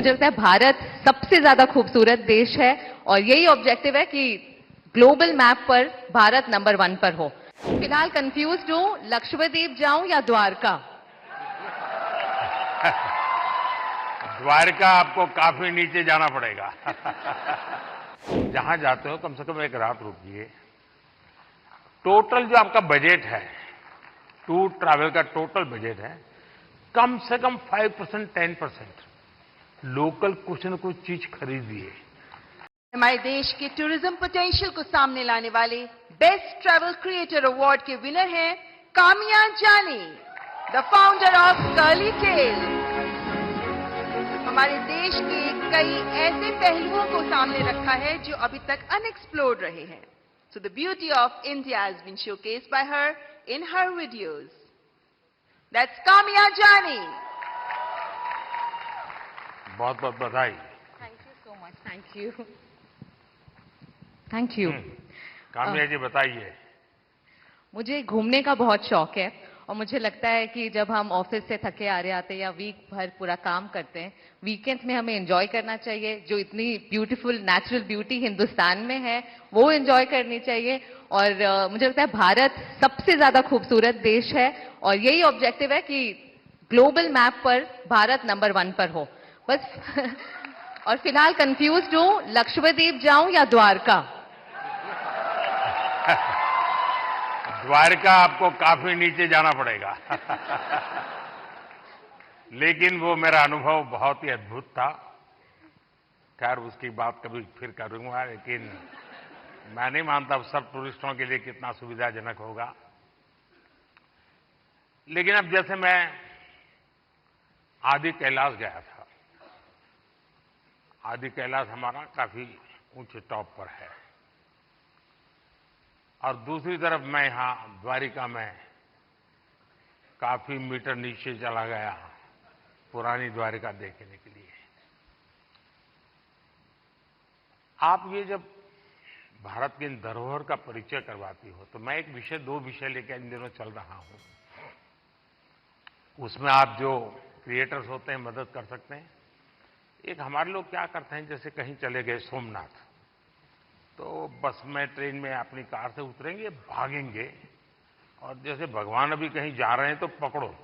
मुझे लगता है भारत सबसे ज्यादा खूबसूरत देश है और यही ऑब्जेक्टिव है कि ग्लोबल मैप पर भारत नंबर 1 पर हो। फिलहाल कंफ्यूज्ड हूं, लक्षद्वीप जाऊं या द्वारका? द्वारका आपको काफी नीचे जाना पड़ेगा। जहां जाते हो कम से कम एक रात रुकिए। टोटल जो आपका बजट है, टूर ट्रैवल का टोटल बजट है, कम से कम 5% 10% लोकल कुछ न कुछ चीज खरीदिए। हमारे देश के टूरिज्म पोटेंशियल को सामने लाने वाले बेस्ट ट्रैवल क्रिएटर अवार्ड के विनर हैं Kamiya Jaani, the founder of Curly Tale. हमारे देश के कई ऐसे पहलुओं को सामने रखा है जो अभी तक अनएक्सप्लोर्ड रहे हैं। So the beauty of India has been showcased by her in her videos. That's Kamiya Jani. बहुत बहुत बधाई। Thank you so much. Thank you. Thank you. Kamiya ji बताइए। मुझे घूमने का बहुत शौक है और मुझे लगता है कि जब हम ऑफिस से थके आ रहे आते हैं या वीक भर पूरा काम करते हैं, वीकेंड में हमें एंजॉय करना चाहिए। जो इतनी ब्यूटीफुल नेचुरल ब्यूटी हिंदुस्तान में है वो एंजॉय करनी चाहिए। और मुझे लगता है भारत सबसे ज्यादा खूबसूरत देश है और यही ऑब्जेक्टिव है कि ग्लोबल मैप पर भारत नंबर 1 पर हो बस। और फिलहाल कंफ्यूज्ड हूं, लक्षद्वीप जाऊं या द्वारका? द्वारका आपको काफी नीचे जाना पड़ेगा। लेकिन वो मेरा अनुभव बहुत ही अद्भुत था। खैर उसकी बात कभी फिर करूंगा, लेकिन मैं नहीं मानता सब टूरिस्टों के लिए कितना सुविधाजनक होगा। लेकिन अब जैसे मैं आदि कैलाश गया था। आदि कैलाश हमारा काफी ऊंचे टॉप पर है और दूसरी तरफ मैं यहां द्वारिका में काफी मीटर नीचे चला गया पुरानी द्वारिका देखने के लिए। आप ये जब भारत की इन धरोहर का परिचय करवाती हो तो मैं एक विषय, 2 विषय लेकर इन दिनों चल रहा हूं। उसमें आप जो क्रिएटर्स होते हैं मदद कर सकते हैं। एक हमारे लोग क्या करते हैं, जैसे कहीं चले गए सोमनाथ, तो बस में ट्रेन में अपनी कार से उतरेंगे, भागेंगे और जैसे भगवान अभी कहीं जा रहे हैं तो पकड़ो।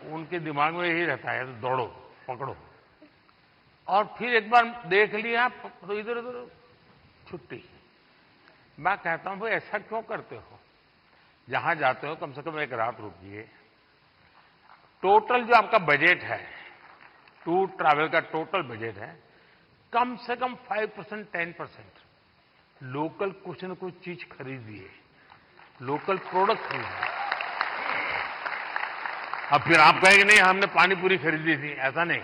उनके दिमाग में यही रहता है, तो दौड़ो पकड़ो और फिर एक बार देख लिया तो इधर उधर छुट्टी। मैं कहता हूं भाई ऐसा क्यों करते हो? जहां जाते हो कम से कम एक रात रुकिए। टोटल जो आपका बजट है, टूर ट्रैवल का टोटल बजट है, कम से कम 5% 10% लोकल कुछ न कुछ चीज खरीदिए, लोकल प्रोडक्ट खरीदिए। अब फिर आप कहेंगे नहीं हमने पानी पूरी खरीदी थी, ऐसा नहीं।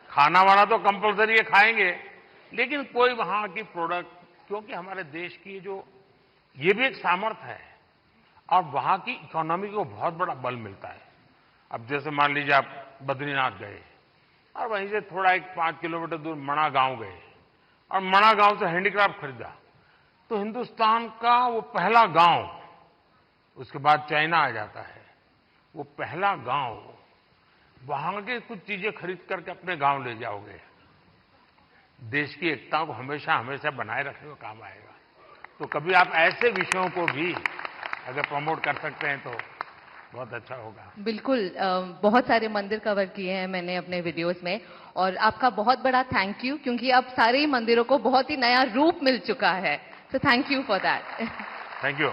खाना वाना तो कंपलसरी है, खाएंगे, लेकिन कोई वहां की प्रोडक्ट, क्योंकि हमारे देश की ये भी एक सामर्थ्य है और वहां की इकोनॉमी को बहुत बड़ा बल मिलता है। अब जैसे मान लीजिए आप बद्रीनाथ गए और वहीं से थोड़ा एक 5 किलोमीटर दूर मणा गांव गए और मणा गांव से हैंडीक्राफ्ट खरीदा, तो हिंदुस्तान का वो पहला गांव, उसके बाद चाइना आ जाता है, वो पहला गांव, वहां के कुछ चीजें खरीद करके अपने गांव ले जाओगे, देश की एकता को हमेशा हमेशा बनाए रखने में काम आएगा। तो कभी आप ऐसे विषयों को भी अगर प्रमोट कर सकते हैं तो बहुत अच्छा होगा। बिल्कुल। बहुत सारे मंदिर कवर किए हैं मैंने अपने वीडियोस में और आपका बहुत बड़ा थैंक यू, क्योंकि अब सारे ही मंदिरों को बहुत ही नया रूप मिल चुका है। So thank you for that. Thank you.